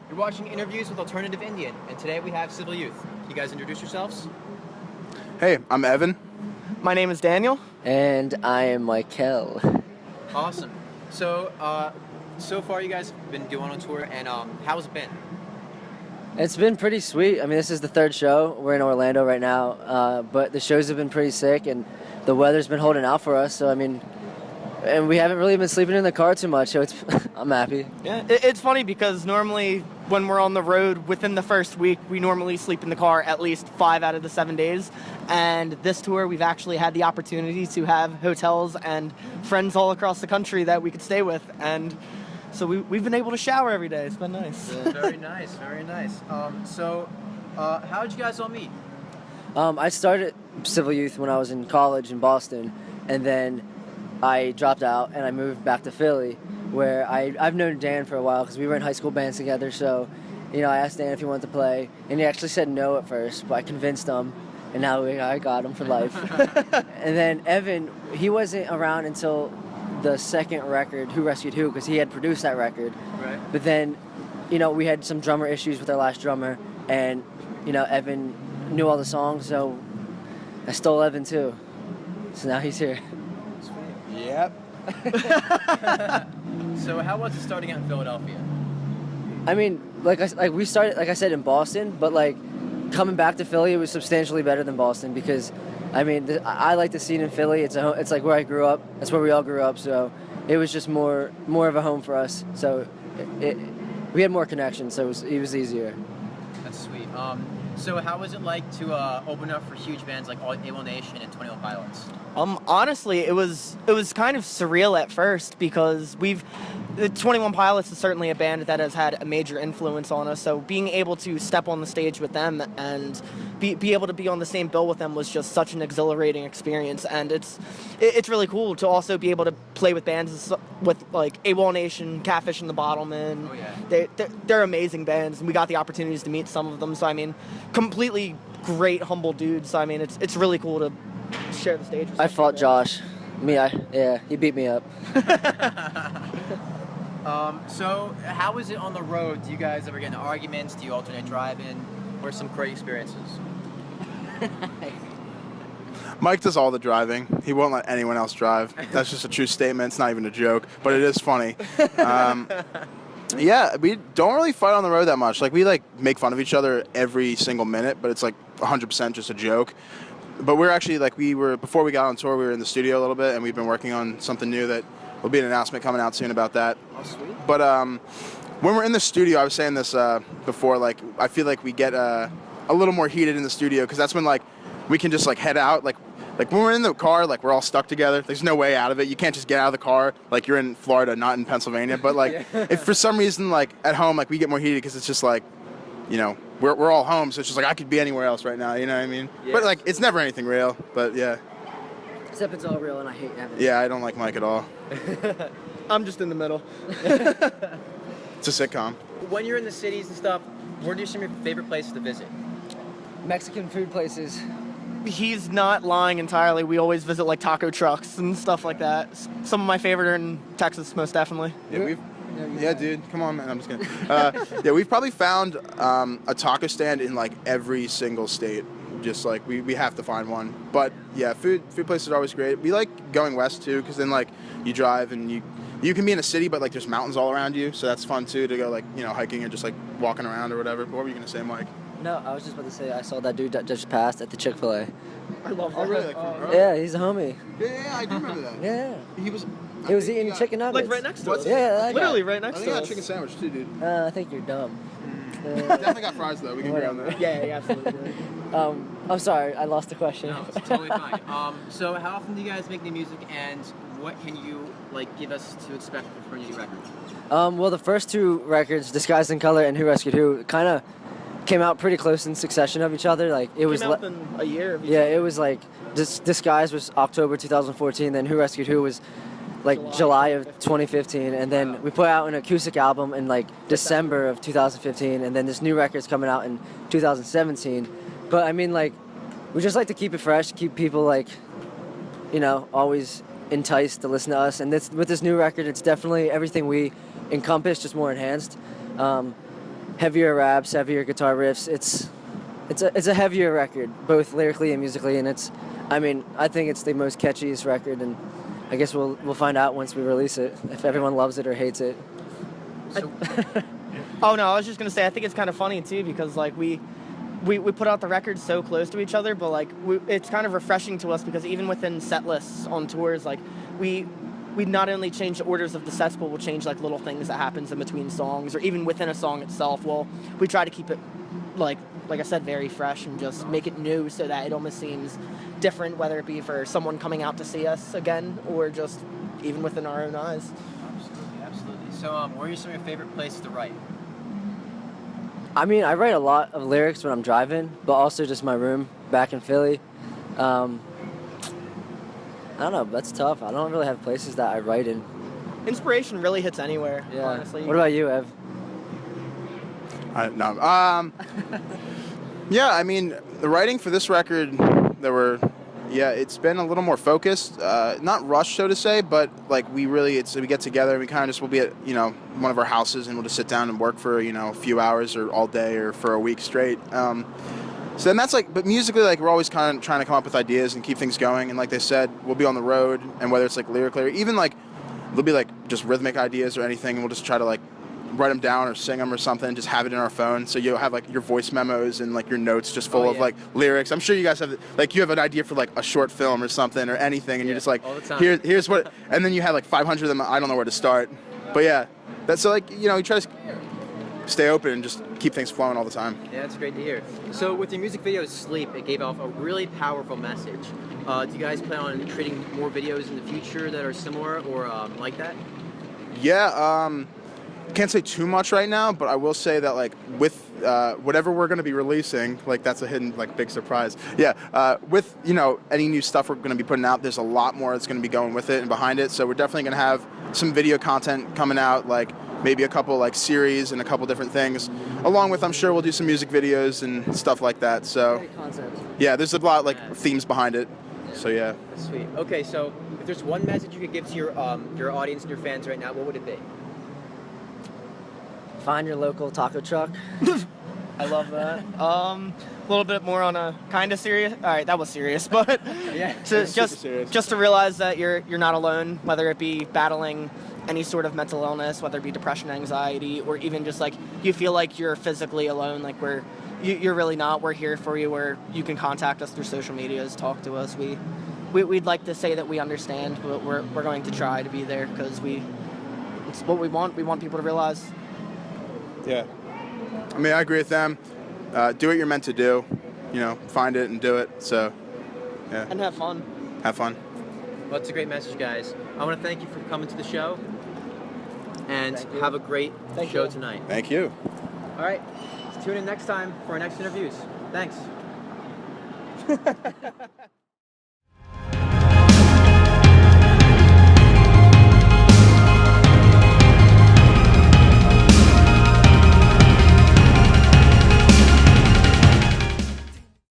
You're watching Interviews with Alternative Indian, and today we have Civil Youth. Can you guys introduce yourselves? Hey, I'm Evan. My name is Daniel. And I am Michael. Awesome. So, so far you guys have been going on tour, and how's it been? It's been pretty sweet. I mean, this is the third show. We're in Orlando right now, but the shows have been pretty sick, and the weather's been holding out for us. So, I mean, and we haven't really been sleeping in the car too much, so I'm happy. Yeah, it's funny because normally when we're on the road within the first week, we normally sleep in the car at least 5 out of the 7 days. And this tour, we've actually had the opportunity to have hotels and friends all across the country that we could stay with. And so we've been able to shower every day. It's been nice. Yeah. Very nice, very nice. So, how did you guys all meet? I started Civil Youth when I was in college in Boston, and then I dropped out and I moved back to Philly, where I've known Dan for a while because we were in high school bands together. So, you know, I asked Dan if he wanted to play, and he actually said no at first, but I convinced him, and now I got him for life. And then Evan, he wasn't around until the second record, Who Rescued Who, because he had produced that record. Right. But then, you know, we had some drummer issues with our last drummer, and, you know, Evan knew all the songs, so I stole Evan too. So now he's here. Yep. So, how was it starting out in Philadelphia? I mean, we started, like I said, in Boston, but like coming back to Philly, it was substantially better than Boston because, I mean, I like the scene in Philly. It's like where I grew up. That's where we all grew up. So it was just more of a home for us. So we had more connections. So it was easier. That's sweet. So, how was it like to open up for huge bands like A1 Nation and 21 Pilots? Honestly, it was kind of surreal at first because the 21 Pilots is certainly a band that has had a major influence on us. So being able to step on the stage with them and be able to be on the same bill with them was just such an exhilarating experience. And it's really cool to also be able to play with bands with like AWOL Nation, Catfish and the Bottlemen. Oh yeah. They're amazing bands, and we got the opportunities to meet some of them. So I mean, completely great, humble dudes. So I mean, it's really cool to share the stage with I fought Josh. He beat me up. So, how is it on the road? Do you guys ever get into arguments? Do you alternate driving? What are some great experiences? Mike does all the driving. He won't let anyone else drive. That's just a true statement. It's not even a joke, but it is funny. Yeah, we don't really fight on the road that much. Like, we, make fun of each other every single minute, but it's, 100% just a joke. But we're actually, before we got on tour, we were in the studio a little bit, and we've been working on something new that will be an announcement coming out soon about that. Oh, sweet. But when we're in the studio, I was saying this before, I feel like we get a little more heated in the studio because that's when, we can just, head out. Like when we're in the car, we're all stuck together. There's no way out of it. You can't just get out of the car like you're in Florida, not in Pennsylvania. But, if for some reason, at home, we get more heated because it's just, we're all home, so it's just I could be anywhere else right now, you know what I mean? Yeah. But, it's never anything real, but, yeah. Except it's all real, and I hate Evan. Yeah, I don't like Mike at all. I'm just in the middle. It's a sitcom. When you're in the cities and stuff, what are some of your favorite places to visit? Mexican food places. He's not lying entirely. We always visit taco trucks and stuff like that. Some of my favorite are in Texas, most definitely. Yeah, dude, come on, man. I'm just kidding. Yeah, we've probably found a taco stand in every single state. Just we have to find one. But yeah, food places are always great. We like going west too, because then you drive and you can be in a city, but there's mountains all around you, so that's fun too to go hiking and just walking around or whatever. But what were you gonna say, Mike? No, I was just about to say I saw that dude that just passed at the Chick-fil-A. I love that. Oh, really? Yeah, he's a homie. Yeah, I do remember that. Yeah. He was eating chicken nuggets. right next to us. Yeah, that Literally guy. right I next think I to got a us. chicken sandwich too, dude. I think you're dumb. Definitely got fries though. We can agree on that. Yeah, absolutely. I'm sorry, I lost the question. No, it's totally fine. So, how often do you guys make new music, and what can you give us to expect for a new record? Well, the first two records, Disguised in Color and Who Rescued Who, kind of came out pretty close in succession of each other. It was Came out within a year of each yeah, other. it was Disguised was October 2014, then Who Rescued Who was July of 2015, and then we put out an acoustic album in December of 2015, and then this new record's coming out in 2017. But I mean, we just like to keep it fresh, keep people always enticed to listen to us. And with this new record, it's definitely everything we encompass, just more enhanced. heavier raps, heavier guitar riffs. It's a heavier record, both lyrically and musically, and I think it's the most catchiest record, and I guess we'll find out once we release it if everyone loves it or hates it. So, Oh no, I was just gonna say I think it's kind of funny too because like we put out the records so close to each other, but like it's kind of refreshing to us because even within set lists on tours, like we not only change the orders of the sets, but we'll change like little things that happens in between songs or even within a song itself. Well, we try to keep it like I said, very fresh and just make it new so that it almost seems different, whether it be for someone coming out to see us again or just even within our own eyes. absolutely, absolutely. So, where are some of your favorite places to write? I mean, I write a lot of lyrics when I'm driving, but also just my room back in Philly. I don't know, that's tough. I don't really have places that I write in. Inspiration really hits anywhere, Yeah. honestly. What about you, Ev? No. Yeah, I mean, the writing for this record, it's been a little more focused, not rushed, so to say, but like we get together and we kind of just will be at, one of our houses and we'll just sit down and work for, a few hours or all day or for a week straight. So then that's but musically, like we're always kind of trying to come up with ideas and keep things going. And like they said, we'll be on the road, and whether it's like lyrically or even like there'll be like just rhythmic ideas or anything, and we'll just try to like write them down or sing them or something, just have it in our phone. So you'll have like your voice memos and like your notes just full of like lyrics. I'm sure you guys have like you have an idea for like a short film or something or anything, and you're just like, all the time. here's what, and then you have like 500 of them. I don't know where to start, but yeah, that's so like you try to stay open and just keep things flowing all the time. Yeah, that's great to hear. So with your music video, Sleep, it gave off a really powerful message. Do you guys plan on creating more videos in the future that are similar or like that? Yeah, can't say too much right now, but I will say that like with whatever we're going to be releasing, like that's a hidden like big surprise. Yeah, with any new stuff we're going to be putting out, there's a lot more that's going to be going with it and behind it. So we're definitely going to have some video content coming out, like maybe a couple like series and a couple different things, along with I'm sure we'll do some music videos and stuff like that. So yeah, there's a lot like themes behind it. So yeah. That's sweet. Okay, so if there's one message you could give to your audience and your fans right now, what would it be? Find your local taco truck. I love that. A little bit more on a kind of serious. All right, that was serious, but Yeah. just to realize that you're not alone, whether it be battling any sort of mental illness, whether it be depression, anxiety, or even just like you feel like you're physically alone, like you're really not. We're here for you. Where you can contact us through social medias, talk to us. We'd like to say that we understand, but we're going to try to be there because it's what we want. We want people to realize. Yeah. I mean, I agree with them. Do what you're meant to do. Find it and do it. So, yeah. And have fun. Have fun. Well, that's a great message, guys. I want to thank you for coming to the show, and have a great show tonight. Thank you. All right, tune in next time for our next interviews. Thanks.